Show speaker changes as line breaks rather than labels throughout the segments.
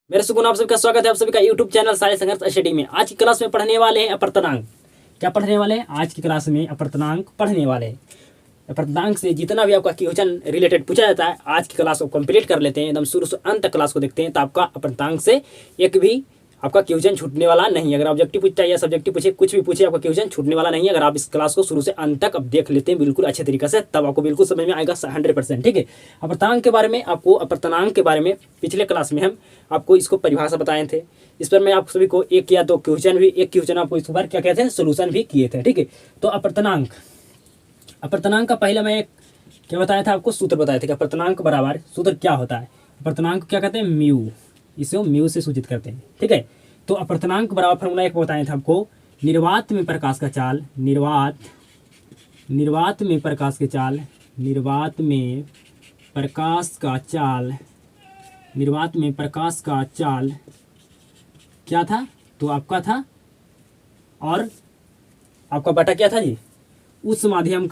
मेरे सुकून आप सबका स्वागत है आप सभी का यूट्यूब चैनल सारे संघर्ष स्टडी में। आज की क्लास में पढ़ने वाले हैं अपर्तनांक। क्या पढ़ने वाले हैं? आज की क्लास में अपर्तनांक पढ़ने वाले हैं। अपर्तनांक से जितना भी आपका क्वेश्चन रिलेटेड पूछा जाता है आज की क्लास को कंप्लीट कर लेते हैं, एकदम शुरू से अंत तक क्लास को देखते हैं, तो आपका अपर्तनांक से एक भी आपका क्वेश्चन छूटने वाला नहीं है। अगर ऑब्जेक्टिव पूछता है या सब्जेक्टिव पूछे, कुछ भी पूछे, आपका क्वेश्चन छूटने वाला नहीं है। अगर आप इस क्लास को शुरू से अंत तक अब देख लेते हैं बिल्कुल अच्छे तरीके से, तब आपको बिल्कुल समझ में आएगा 100%। ठीक है, अपर्तनांक के बारे में आपको अपर्तनांक के बारे में पिछले क्लास में हम आपको इसको परिभाषा बताए थे। इस पर मैं आप सभी को एक या दो क्वेश्चन भी, एक क्वेश्चन आपको इस बार क्या कहते हैं सोल्यूशन भी किए थे। ठीक है, तो अपर्तनांक का पहले मैं एक क्या बताया था आपको, सूत्र बताए थे कि अपर्तनांक बराबर सूत्र क्या होता है। अपर्तनांक क्या कहते हैं? म्यू, इसे म्यू से सूचित करते हैं। ठीक है, तो अपर्तनांक बराबर फॉर्मूला एक बताया था आपको, निर्वात में प्रकाश का चाल, निर्वात में प्रकाश के चाल, निर्वात में प्रकाश का चाल क्या था? तो आपका था, और आपका बटा क्या था जी? उस माध्यम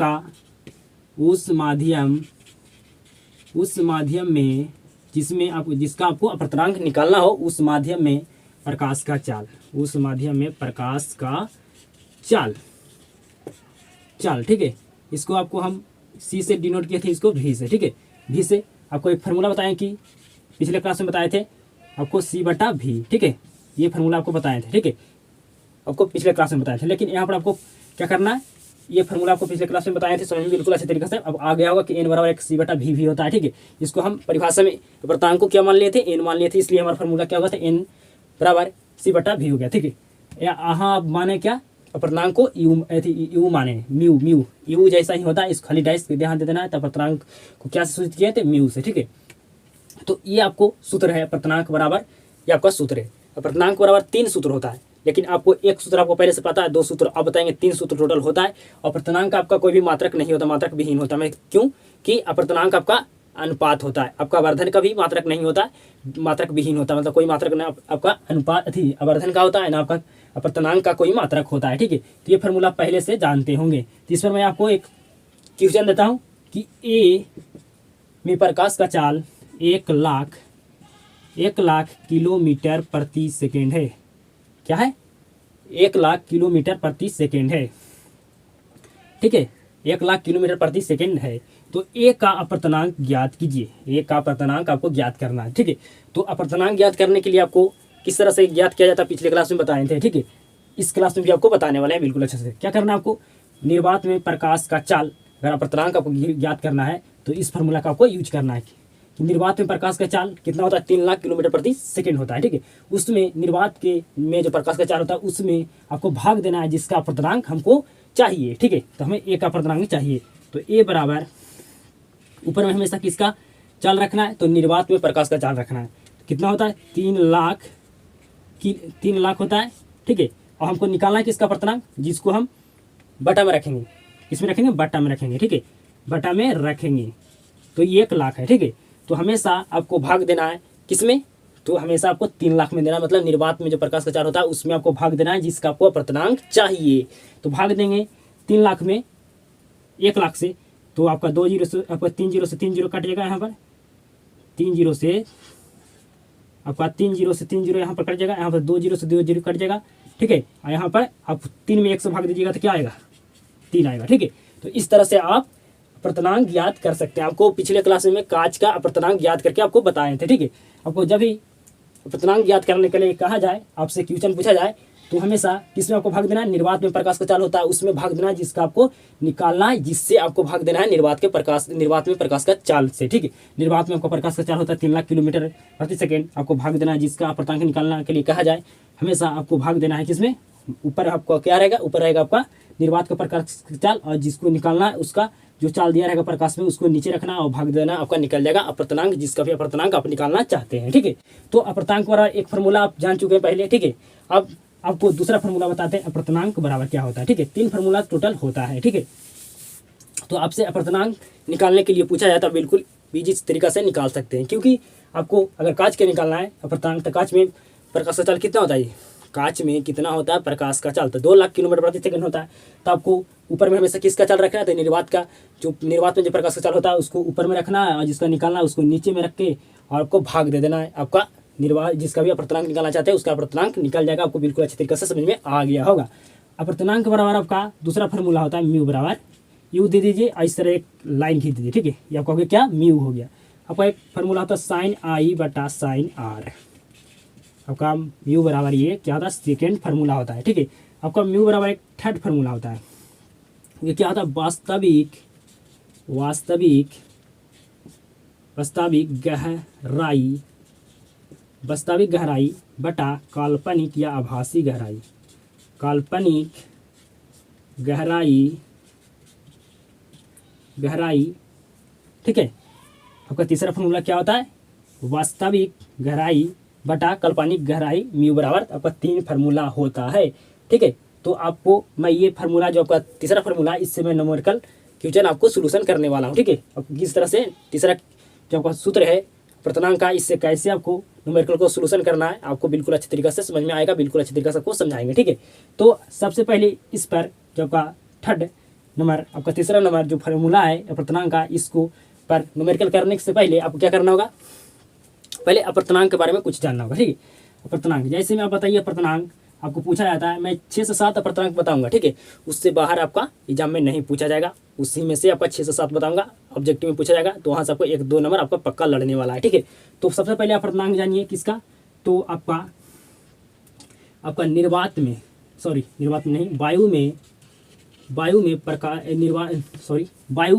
में जिसका आपको अपर्तनांक निकालना हो, उस माध्यम में प्रकाश का चाल। ठीक है, इसको आपको हम सी से डिनोट किए थे, इसको भी से। ठीक है, भी से आपको एक फार्मूला बताएं कि पिछले क्लास में बताए थे आपको सी बटा भी। ठीक है, ये फार्मूला आपको बताए थे। ठीक है, आपको पिछले क्लास में बताए थे, लेकिन यहाँ पर आपको क्या करना है, ये फार्मूला आपको पिछले क्लास में बताए थे, समझ में बिल्कुल अच्छे तरीके से अब आ गया होगा कि एन बराबर एक सी बटा भी होता है। ठीक है, इसको हम परिभाषा में अपर्तनांक को क्या मान लिए थे? एन मान लिए थे, इसलिए हमारा फार्मूला क्या हुआ था? एन बराबर सी बटा भी हो गया। ठीक है, यहाँ माने क्या? अपर्तनांक को यू माने, म्यू जैसा ही होता है, इस खाली डाइस पे ध्यान दे देना है। तो अपर्तनांक को क्या से सूचित किए थे? म्यू से। ठीक है, तो ये आपको सूत्र है अपर्तनांक बराबर, ये आपका सूत्र है। अपर्तनांक बराबर 3 सूत्र होता है, लेकिन आपको एक सूत्र आपको पहले से पता है, 2 सूत्र अब बताएंगे, 3 सूत्र टोटल होता है। अपर्तनांक आपका कोई भी मात्रक नहीं होता, मात्रक विहीन होता है। क्यों? कि अपर्तनांक आपका अनुपात होता है, आपका आवर्धन का भी मात्रक नहीं होता, मात्रक विहीन होता है। मतलब कोई मात्रक ना आपका अनुपात आवर्धन का होता है, ना आपका अपर्तनांक का कोई मात्रक होता है। ठीक है, तो ये फार्मूला पहले से जानते होंगे। तो इस पर मैं आपको एक क्वेश्चन देता हूँ कि ए में प्रकाश का चाल 1 लाख किलोमीटर प्रति सेकेंड है। क्या है? 1 लाख किलोमीटर प्रति सेकेंड है। ठीक है, 1 लाख किलोमीटर प्रति सेकेंड है। तो ए का अपर्तनांक ज्ञात कीजिए। ए का अपर्तनांक आपको ज्ञात करना है। ठीक है, तो अपर्तनांक ज्ञात करने के लिए आपको किस तरह से ज्ञात किया जाता है पिछले क्लास में बताए थे। ठीक है, इस क्लास में भी आपको बताने वाले हैं बिल्कुल अच्छे से। क्या करना है आपको? निर्वात में प्रकाश का चाल, अगर अपर्तनांक आपको ज्ञात करना है तो इस फार्मूला का आपको यूज करना है कि निर्वात में प्रकाश का चाल कितना होता है? 3 लाख किलोमीटर प्रति सेकेंड होता है। ठीक है, उसमें निर्वात के में जो प्रकाश का चाल होता है उसमें आपको भाग देना है जिसका अपर्तनांक हमको चाहिए। ठीक है, तो हमें ए का अपर्तनांक चाहिए, तो ए बराबर ऊपर में हमेशा किसका चाल रखना है? तो निर्वात में प्रकाश का चाल रखना है। कितना होता है? 3 लाख होता है। ठीक है, और हमको निकालना है किसका अपर्तनांक, जिसको हम बटा में रखेंगे। किसमें रखेंगे? बटा में रखेंगे। ठीक है, बटा में रखेंगे, तो ये 1 लाख है। ठीक है, तो हमेशा आपको भाग देना है किसमें? तो हमेशा आपको 3 लाख में देना, मतलब निर्वात में जो प्रकाश का चाल होता है उसमें आपको भाग देना है जिसका आपको अपर्तनांक चाहिए। तो भाग देंगे 3 लाख में 1 लाख से, तो आपका 2 जीरो से आपका 3 जीरो से 3 जीरो कट जाएगा। यहाँ पर 3 जीरो से आपका 3 जीरो से 3 जीरो यहाँ पर कट जाएगा, यहाँ पर 2 जीरो से 2 जीरो कट जाएगा। ठीक है, और यहाँ पर आप 3 में 1 से भाग दीजिएगा तो क्या आएगा? 3 आएगा। ठीक है, तो इस तरह से आप अपर्तनांक ज्ञात कर सकते हैं। आपको पिछले क्लास में कांच का अपर्तनांक ज्ञात करके आपको बताए थे। ठीक है, आपको जब भी अपर्तनांक ज्ञात करने के लिए कहा जाए, आपसे क्वेश्चन पूछा जाए, तो हमेशा किसमें आपको भाग देना है? निर्वात में प्रकाश का चाल होता है उसमें भाग देना है जिसका आपको निकालना है, जिससे आपको भाग देना है निर्वात में प्रकाश का चाल से। ठीक है, निर्वात में आपको प्रकाश का चाल होता है 3 लाख किलोमीटर प्रति सेकेंड, आपको भाग देना है जिसका अपर्तनांक निकालने के लिए कहा जाए, हमेशा आपको भाग देना है किसमें? ऊपर आपको क्या रहेगा? ऊपर रहेगा आपका निर्वात का प्रकाश का चाल, और जिसको निकालना है उसका जो चाल दिया रहेगा प्रकाश में उसको नीचे रखना और भाग देना, आपका निकल जाएगा अपर्तनांक, जिसका भी अपर्तनांक आप निकालना चाहते हैं। ठीक है, तो अपर्तनांक बराबर एक फार्मूला आप जान चुके हैं पहले। ठीक है, अब आपको दूसरा फार्मूला बताते हैं अपर्तनांक बराबर क्या होता है। ठीक है, 3 फार्मूला टोटल होता है। ठीक है, तो आपसे अपर्तनांक निकालने के लिए पूछा जाता है, बिल्कुल इजी तरीका से निकाल सकते हैं। क्योंकि आपको अगर कांच के निकालना है अपर्तनांक, तो कांच में प्रकाश का चाल कितना होता है? कांच में कितना होता है प्रकाश का चाल? तो 2 लाख किलोमीटर प्रति सेकंड होता है। तो आपको ऊपर में हमेशा किसका चाल रखना है? तो निर्वात में जो प्रकाश का चाल होता है उसको ऊपर में रखना है, और जिसका निकालना है उसको नीचे में रख के और आपको भाग दे देना है आपका जिसका भी अपर्तनांक निकालना चाहते हैं उसका अपर्तनांक निकल जाएगा, आपको बिल्कुल अच्छी तरीके से समझ में आ गया होगा। अपर्तनांक बराबर आपका दूसरा फार्मूला होता है म्यू बराबर यू दे दीजिए, इस तरह एक लाइन खींच दीजिए, ठीक है। ये आपका हो गया क्या, म्यू हो गया। आपका एक फार्मूला होता है साइन आई बटा साइन आर, आपका म्यू बराबर ये क्या होता है, सेकेंड फार्मूला होता है, ठीक है। आपका म्यू बराबर एक थर्ड फार्मूला होता है, ये क्या होता है, वास्तविक गहराई बटा काल्पनिक या आभासी गहराई, ठीक है। आपका तीसरा फॉर्मूला क्या होता है, वास्तविक गहराई बटा काल्पनिक गहराई, म्यू बराबर आपका 3 फार्मूला होता है, ठीक है। तो आपको मैं ये फार्मूला जो आपका तीसरा फार्मूला, इससे मैं न्यूमेरिकल क्वेश्चन आपको सोल्यूशन करने वाला हूँ, ठीक है। अब किस तरह से तीसरा जो आपका सूत्र है अपर्तनांक का, इससे कैसे आपको न्यूमेरिकल को सोल्यूशन करना है आपको बिल्कुल अच्छी तरीके से समझ में आएगा, बिल्कुल अच्छी तरीके से आपको समझाएंगे, ठीक है। तो सबसे पहले इस पर जो आपका थर्ड नंबर, आपका तीसरा नंबर जो फार्मूला है अपर्तनांक का, इसको पर न्यूमेरिकल करने से पहले आपको क्या करना होगा, पहले अपर्तनांक के बारे में कुछ जानना होगा, ठीक है। अपर्तनांक जैसे में आप बताइए, अपर्तनांक आपको पूछा जाता है, मैं 6 से 7 अपर्तनांक बताऊंगा, ठीक है। उससे बाहर आपका एग्जाम में नहीं पूछा जाएगा, उसी में से आपका 6 से 7 बताऊंगा, ऑब्जेक्टिव में पूछा जाएगा, तो वहाँ से आपको 1-2 नंबर आपका पक्का लड़ने वाला है, ठीक है। तो सबसे पहले अपर्तनांक जानिए किसका, तो आपका निर्वात में नहीं, वायु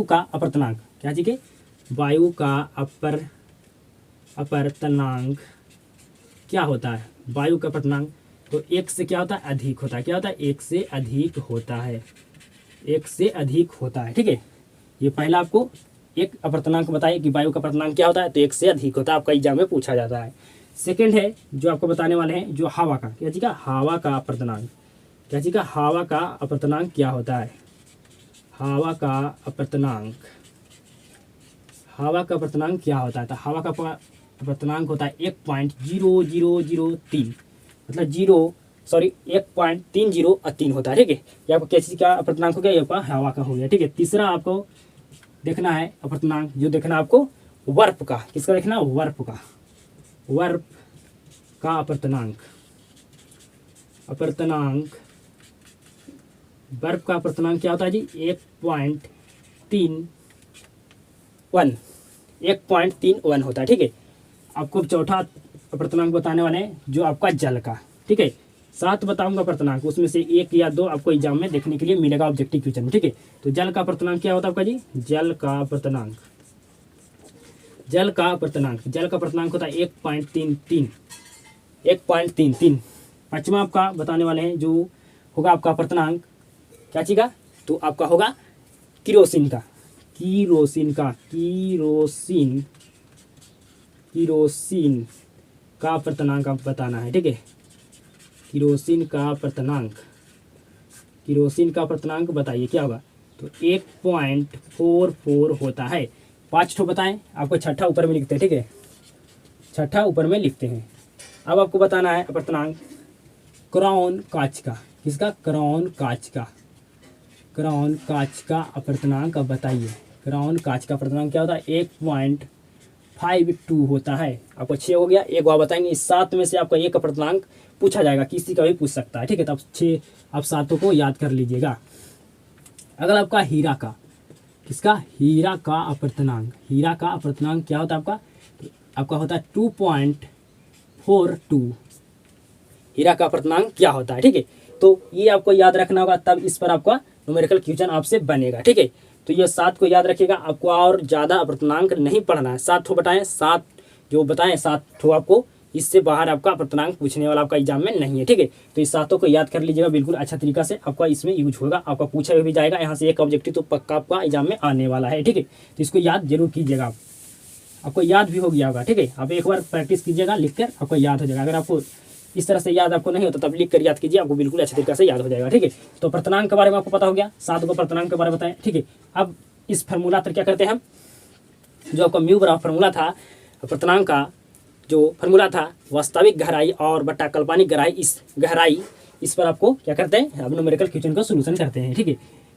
का अपर्तनांक, क्या चीज़ है, वायु का अपर्तनांक क्या होता है, वायु का अपर्तनांक तो 1 से क्या होता है, अधिक होता है, क्या होता है, 1 से अधिक होता है, ठीक है। ये पहला आपको एक अपर्तनांक बताइए कि वायु का अपर्तनांक क्या होता है, तो 1 से अधिक होता है, आपका एग्जाम में पूछा जाता है। सेकंड है जो आपको बताने वाले हैं, जो हवा का, क्या चीज़ का, हवा का अपर्तनांक, क्या चीज़ का, हवा का अपर्तनांक क्या होता है, हवा का अपर्तनांक क्या होता है, तो हवा का अपर्तनांक होता है 1.0003, मतलब 1.303 होता है, ठीक है। ये आपको क्या चीज़ का अपर्तनांक हो गया, ये आपका हवा का हो गया, ठीक है। तीसरा आपको देखना है अपर्तनांक, जो देखना आपको वर्प का, किसका देखना, वर्प का अपर्तनांक, वर्प का अपर्तनांक क्या होता है जी, 1.31 होता है, ठीक है। आपको चौथा अपर्तनांक बताने वाले हैं जो आपका जल का, ठीक है। 7 बताऊंगा अपर्तनांक, उसमें से 1 या 2 आपको एग्जाम में देखने के लिए मिलेगा ऑब्जेक्टिव क्वेश्चन में, ठीक है। तो जल का अपर्तनांक क्या होता है आपका जी, जल का अपर्तनांक होता है 1.33। पांचवा आपका बताने वाले हैं जो होगा आपका अपर्तनांक, क्या चीज़ का, तो आपका होगा किरोसिन का अपर्तनांक आप बताना है, ठीक है। किरोसिन का अपर्तनांक बताइए क्या होगा, तो 1.44 होता है। 5 ठो बताएं, आपको छठा ऊपर में लिखते हैं, ठीक है, छठा ऊपर में लिखते हैं। अब आपको बताना है अपर्तनांक क्राउन कांच का, किसका, क्राउन कांच का अपर्तनांक अब बताइए, क्राउन कांच का अपर्तनांक क्या होता है, 1.52 होता है। आपको 6 हो गया, एक और बताएंगे, इस 7 में से आपका एक अपर्तनांक पूछा जाएगा, किसी का भी पूछ सकता है, ठीक है। तो आप 6 आप 7 को याद कर लीजिएगा। अगर आपका हीरा का, किसका, हीरा का अपर्तनांक क्या होता है आपका, तो आपका होता है 2.42, हीरा का अपर्तनांक क्या होता है, ठीक है। तो ये आपको याद रखना होगा, तब इस पर आपका न्यूमेरिकल क्वेश्चन आपसे बनेगा, ठीक है। तो ये 7 को याद रखिएगा, आपको और ज़्यादा अपर्तनांक नहीं पढ़ना है। 7 ठो बताएं, 7 जो बताएं 7 ठो आपको, इससे बाहर आपका अपर्तनांक पूछने वाला आपका एग्जाम में नहीं है, ठीक है। तो इस 7 को याद कर लीजिएगा, बिल्कुल अच्छा तरीका से आपका इसमें यूज होगा, आपका पूछा भी जाएगा, यहाँ से एक ऑब्जेक्टिव तो पक्का आपका एग्जाम में आने वाला है, ठीक है। तो इसको याद जरूर कीजिएगा, आपको याद भी हो गया होगा, ठीक है। आप एक बार प्रैक्टिस कीजिएगा, लिख कर आपको याद हो जाएगा। अगर आपको इस तरह से याद आपको नहीं होता तब लिख कर याद कीजिए, आपको बिल्कुल अच्छे तरीके से याद हो जाएगा, ठीक है। तो अपर्तनांक के बारे में आपको पता हो गया, 7 को अपर्तनांक के बारे में बताएं, ठीक है। अब इस फार्मूला पर क्या करते हैं हम, जो आपका म्यू बराबर फार्मूला था अपर्तनांक का, जो फार्मूला था वास्तविक गहराई और बट्टा काल्पनिक गहराई, इस पर आपको क्या करते हैं, अब न्यूमेरिकल क्वेश्चन का सोल्यूशन करते हैं, ठीक है।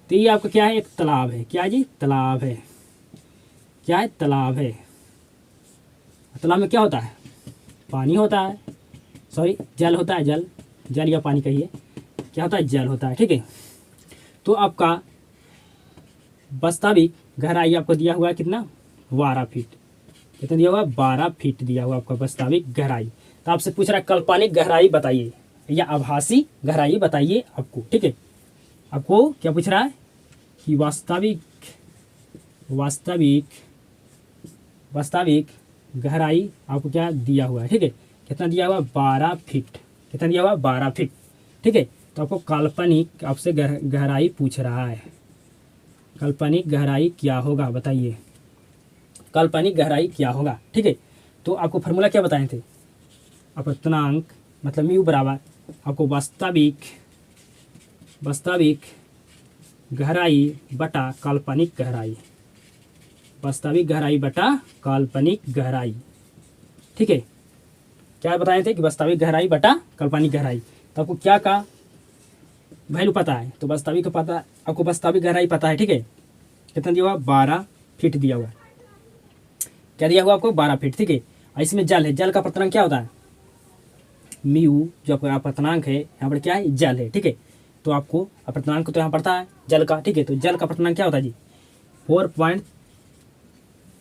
तो ये आपका क्या है, एक तालाब है, क्या जी, तालाब है। तालाब में क्या होता है, पानी होता है, सॉरी जल होता है, जल जल या पानी कहिए, क्या होता है, जल होता है, ठीक है। तो आपका वास्तविक गहराई आपको दिया हुआ है कितना, 12 फीट। कितना दिया हुआ है, 12 फीट दिया हुआ आपका वास्तविक गहराई। तो आपसे पूछ रहा है काल्पनिक गहराई बताइए या आभासी गहराई बताइए आपको, ठीक है। आपको क्या पूछ रहा है कि वास्तविक वास्तविक वास्तविक गहराई आपको क्या दिया हुआ है, ठीक है। कितना दिया हुआ, 12 फीट। कितना दिया हुआ, 12 फीट, ठीक है। तो आपको काल्पनिक आपसे गहराई पूछ रहा है, काल्पनिक गहराई क्या होगा बताइए, काल्पनिक गहराई क्या होगा, ठीक है। तो आपको फार्मूला क्या बताए थे, अपवर्तनांक मतलब म्यू बराबर आपको वास्तविक गहराई बटा काल्पनिक गहराई, वास्तविक गहराई बटा काल्पनिक गहराई, ठीक है। क्या बताए थे कि वास्तविक गहराई बटा काल्पनिक गहराई। तो आपको क्या का वैल्यू पता है, तो वास्तविक का पता, आपको वास्तविक गहराई पता है, ठीक है। कितना दिया हुआ, 12 फीट दिया हुआ है। क्या दिया हुआ आपको, 12 फीट, ठीक है। और इसमें जल है, जल का अपवर्तनांक क्या होता है, म्यू, जो आपका अपवर्तनांक है यहाँ पर क्या है, जल है, ठीक है। तो आपको अपवर्तनांक तो यहाँ पड़ता है जल का, ठीक है। तो जल का अपवर्तनांक क्या होता है जी,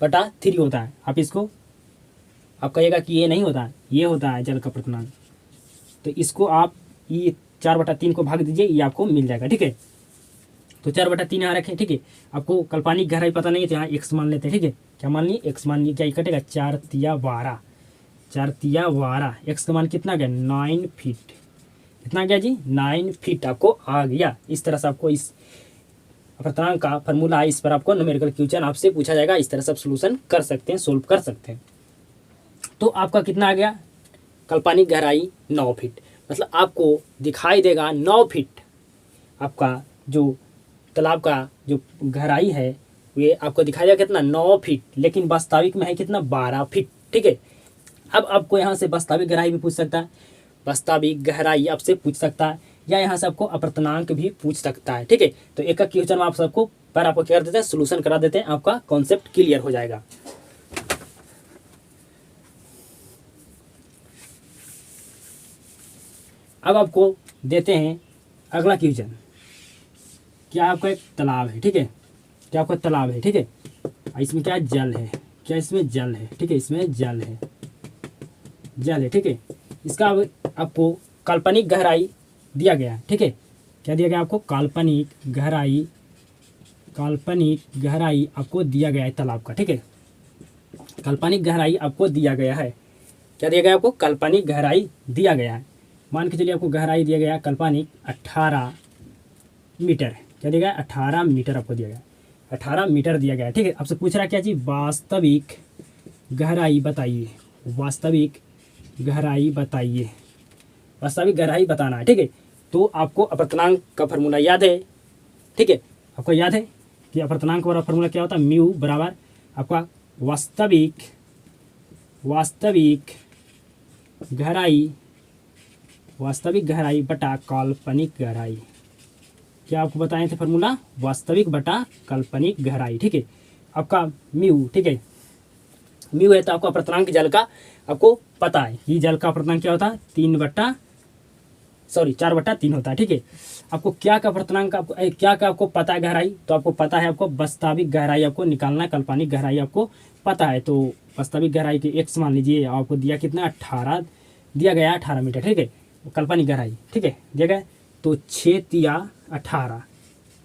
4.3 होता है। आप इसको आप कहिएगा कि ये नहीं होता है, ये होता है जल का अपवर्तनांक। तो इसको आप ये 4/3 को भाग दीजिए, ये आपको मिल जाएगा, ठीक है। तो 4/3 यहाँ रखें, ठीक है। आपको काल्पनिक गहराई पता नहीं है तो यहाँ x मान लेते हैं, ठीक है। क्या मान लिए, x मान लिए, क्या कटेगा, 4 तिया 12, 4 तिया 12, x का मान कितना गया, 9 फीट। कितना गया जी, 9 फीट आपको आ गया। इस तरह से आपको इस अपवर्तनांक का फॉर्मूला है, इस पर आपको न्यूमेरिकल क्वेश्चन आपसे पूछा जाएगा। इस तरह से आप सोल्यूशन कर सकते हैं, सोल्व कर सकते हैं। तो आपका कितना आ गया, काल्पनिक गहराई 9 फीट, मतलब आपको दिखाई देगा 9 फीट आपका जो तालाब का जो गहराई है, ये आपको दिखाई देगा कितना, 9 फीट, लेकिन वास्तविक में है कितना, 12 फीट, ठीक है। अब आपको यहाँ से वास्तविक गहराई भी पूछ सकता है, वास्तविक गहराई आपसे पूछ सकता है, या यहाँ से आपको अपवर्तनांक भी पूछ सकता है, ठीक है। तो एक एक क्वेश्चन में आप सबको पर आपको क्या कर देते हैं, सोल्यूशन करा देते हैं, आपका कॉन्सेप्ट क्लियर हो जाएगा। अब आपको देते हैं अगला क्वेश्चन। क्या आपका एक तालाब है, ठीक है, क्या आपका तालाब है, ठीक है। इसमें क्या जल है, क्या इसमें जल है, ठीक है, इसमें जल है, जल है, ठीक है। इसका आपको काल्पनिक गहराई दिया गया है, ठीक है। क्या दिया गया आपको, काल्पनिक गहराई, काल्पनिक गहराई आपको दिया गया है तालाब का, ठीक है। काल्पनिक गहराई आपको दिया गया है, क्या दिया गया आपको, काल्पनिक गहराई दिया गया है। मान के चलिए आपको गहराई दिया गया काल्पनिक 18 मीटर, क्या दिया गया, 18 मीटर आपको दिया गया, 18 मीटर दिया गया, ठीक है। आपसे पूछ रहा है क्या चीज़, वास्तविक गहराई बताइए, वास्तविक गहराई बताइए, वास्तविक गहराई बताना है, ठीक है। तो आपको अपवर्तनांक का फार्मूला याद है, ठीक है। आपको याद है कि अपवर्तनांक वाला फार्मूला क्या होता है, म्यू बराबर आपका वास्तविक गहराई, वास्तविक गहराई बटा काल्पनिक गहराई। क्या आपको बताए थे फार्मूला, वास्तविक बटा काल्पनिक गहराई, ठीक है। आपका म्यू, ठीक है, म्यू है तो आपको अपवर्तनांक जल का आपको पता है, ये जल का अपवर्तनांक क्या होता है, 4/3 होता है, ठीक है। आपको क्या का अपवर्तनांक आपको क्या का आपको पता है गहराई, तो आपको पता है आपको वास्तविक गहराई आपको निकालना है, काल्पनिक गहराई आपको पता है। तो वास्तविक गहराई के x मान लीजिए, आपको दिया कितना, 18 दिया गया, 18 मीटर, ठीक है। काल्पनिक गहराई, ठीक है, दिया गया। तो 6 तिया 18,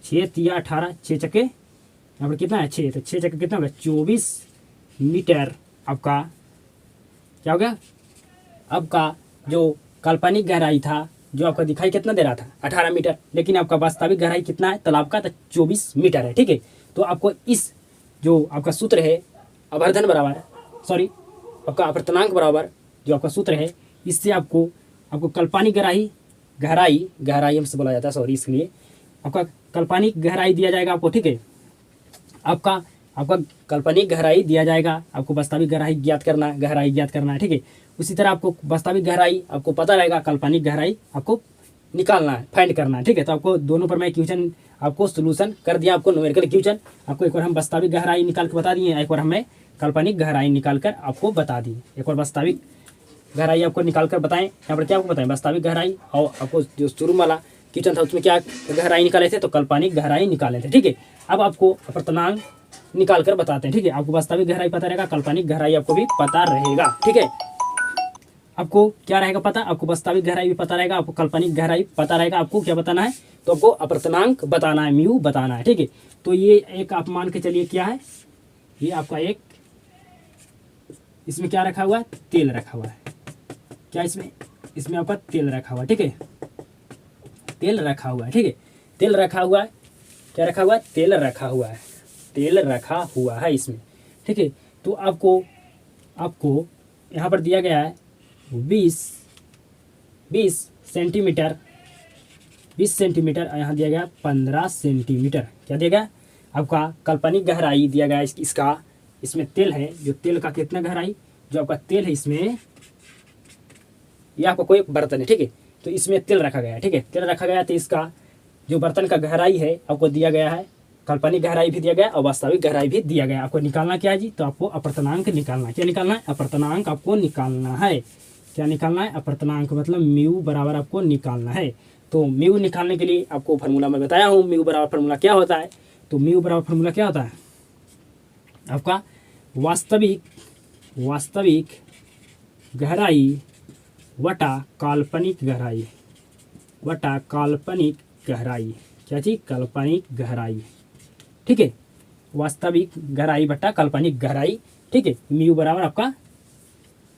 6 तिया 18, 6 चक्के यहाँ पर कितना है, 6, तो 6 चक्के कितना होगा, 24 मीटर आपका क्या हो गया, आपका जो काल्पनिक गहराई था, जो आपका दिखाई कितना दे रहा था, 18 मीटर, लेकिन आपका वास्तविक गहराई कितना है तालाब का, तो 24 मीटर है, ठीक है। तो आपको इस जो आपका सूत्र है अपवर्धन बराबर, सॉरी आपका अपवर्तनांक बराबर जो आपका सूत्र है, इससे आपको काल्पनिक गहराई हमसे बोला जाता है, सॉरी, इसलिए आपका काल्पनिक गहराई दिया जाएगा आपको, ठीक है। आपका काल्पनिक गहराई दिया जाएगा, आपको वास्तविक गहराई ज्ञात करना है, ठीक है। उसी तरह आपको वास्तविक गहराई आपको पता रहेगा, काल्पनिक गहराई आपको निकालना है, फाइंड करना है, ठीक है। तो आपको दोनों पर मैं क्वेश्चन आपको सोल्यूशन कर दिया, आपको न्यूमेरिकल क्वेश्चन आपको एक बार हम वास्तविक गहराई निकाल के बता दिए, एक बार हमें काल्पनिक गहराई निकाल कर आपको बता दिए, एक बार वास्तविक गहराई आपको निकाल कर बताएं। यहाँ पर क्या आपको बताएं, वास्तविक गहराई, और आपको जो शुरू वाला क्वेश्चन था उसमें क्या गहराई निकाले थे, तो काल्पनिक गहराई निकाले थे। ठीक है, अब आपको अपर्तनांक निकाल कर बताते हैं। ठीक है, आपको वास्तविक गहराई पता रहेगा, काल्पनिक गहराई आपको भी पता रहेगा। ठीक है, आपको क्या रहेगा पता, आपको वास्तविक गहराई भी पता रहेगा, आपको काल्पनिक गहराई पता रहेगा। आपको क्या बताना है, तो आपको अपर्तनांक बताना है, म्यू बताना है। ठीक है, तो ये एक आप मान के चलिए क्या है, ये आपका एक इसमें क्या रखा हुआ है, तेल रखा हुआ है। क्या इसमें आपका तेल रखा हुआ है। ठीक है, तेल रखा हुआ है। ठीक है, तेल रखा हुआ है, क्या रखा हुआ है, तेल रखा हुआ है, तेल रखा हुआ है इसमें। ठीक है, तो आपको यहाँ पर दिया गया है 20 सेंटीमीटर, 20 सेंटीमीटर, यहाँ दिया गया 15 सेंटीमीटर। क्या दिया गया, आपका काल्पनिक गहराई दिया गया इसका, इसमें तेल है, जो तेल का कितना गहराई, जो आपका तेल है इसमें, यह आपका कोई बर्तन है। ठीक है, तो इसमें तेल रखा गया है। ठीक है, तेल रखा गया, तो इसका जो बर्तन का गहराई है आपको दिया गया है, काल्पनिक गहराई भी दिया गया और वास्तविक गहराई भी दिया गया। आपको निकालना क्या है जी, तो आपको अपर्तनांक निकालना है। क्या निकालना है, अपर्तनांक आपको निकालना है। क्या निकालना है, अपर्तनांक, मतलब म्यू बराबर आपको निकालना है। तो म्यू निकालने के लिए आपको फार्मूला मैं बताया हूँ, म्यू बराबर फार्मूला क्या होता है, तो म्यू बराबर फार्मूला क्या होता है आपका, वास्तविक गहराई वटा काल्पनिक गहराई, वटा काल्पनिक गहराई। क्या चीज, काल्पनिक गहराई। ठीक है, वास्तविक गहराई बटा काल्पनिक गहराई। ठीक है, म्यू बराबर आपका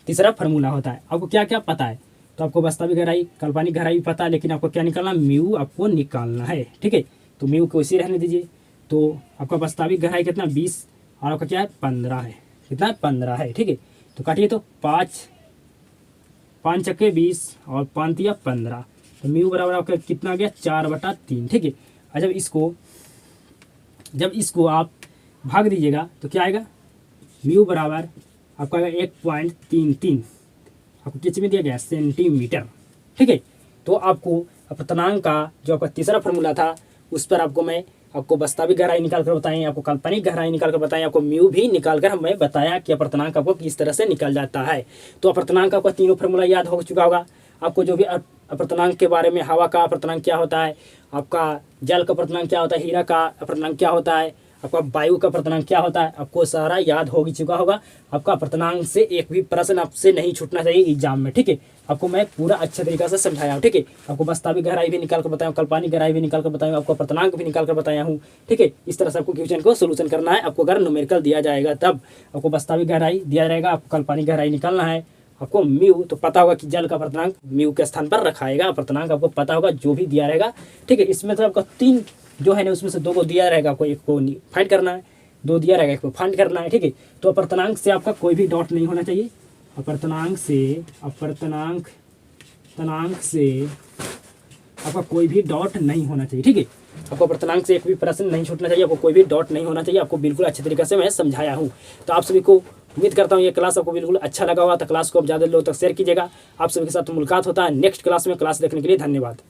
तीसरा फार्मूला होता है। आपको क्या क्या पता है, तो आपको वास्तविक गहराई, काल्पनिक गहराई भी पता है, लेकिन आपको क्या निकालना, म्यू आपको निकालना है। ठीक है, तो म्यू को इसी रहने दीजिए। तो आपका वास्तविक गहराई कितना, 20, और आपका क्या है, 15 है। कितना है, 15 है। ठीक है, तो काटिए, तो 5 चक्के 20 और 5 या 15, तो म्यू बराबर आपका कितना आ गया, 4/3। ठीक है, और जब इसको आप भाग दीजिएगा तो क्या आएगा, म्यू बराबर आपका 1.33, आपको किस में दिया गया, सेंटीमीटर। ठीक है, तो आपको अपर्तनांक का जो आपका तीसरा फार्मूला था उस पर आपको वास्तविक गहराई निकाल कर बताएं, आपको काल्पनिक गहराई निकाल कर बताएं, आपको म्यू भी निकाल कर हमें बताया कि अपर्तनांक आपको किस तरह से निकल जाता है। तो अपर्तनांक आपका तीनों फार्मूला याद हो चुका होगा। आपको जो भी अपर्तनांक के बारे में, हवा का अपर्तनांक क्या होता है, आपका जल का अपर्तनांक क्या होता है, हीरा का अपर्तनांक क्या होता है, आपका वायु का अपर्तनांक क्या होता है, आपको सारा याद हो चुका होगा। आपका अपर्तनांक से एक भी प्रश्न आपसे नहीं छूटना चाहिए एग्जाम में। ठीक है, आपको मैं पूरा अच्छे तरीके से समझाया हूँ। ठीक है, आपको वास्तविक गहराई भी निकाल कर बताया हूँ, काल्पनिक गहराई भी निकाल कर बताया हूँ, आपको अपर्तनांक भी निकाल कर बताया हूँ। ठीक है, इस तरह से आपको क्वेश्चन को सोल्यूशन करना है। आपको अगर न्यूमेरिकल दिया जाएगा तब आपको वास्तविक गहराई दिया रहेगा, आपको काल्पनिक गहराई निकालना है। आपको म्यू तो पता होगा कि जल का अपर्तनांक म्यू के स्थान पर रखाएगा, अपर्तनांक आपको पता होगा जो भी दिया रहेगा। ठीक है, इसमें तो आपका 3 जो है ना, उसमें से 2 को दिया रहेगा, आपको एक को फाइंड करना है, 2 दिया रहेगा, एक को फाइंड करना है। ठीक है, तो अपर्तनांक से आपका कोई भी डॉट नहीं होना चाहिए, अपर्तनांक से आपका कोई भी डॉट नहीं होना चाहिए। ठीक है, आपको अपर्तनांक से एक भी प्रश्न नहीं छूटना चाहिए, आपको कोई भी डॉट नहीं होना चाहिए। आपको बिल्कुल अच्छे तरीके से मैं समझाया हूँ। तो आप सभी को उम्मीद करता हूँ ये क्लास आपको बिल्कुल अच्छा लगा होगा, तो क्लास को आप ज़्यादा लोगों तक शेयर कीजिएगा। आप सभी के साथ मुलाकात होता है नेक्स्ट क्लास में। क्लास देखने के लिए धन्यवाद।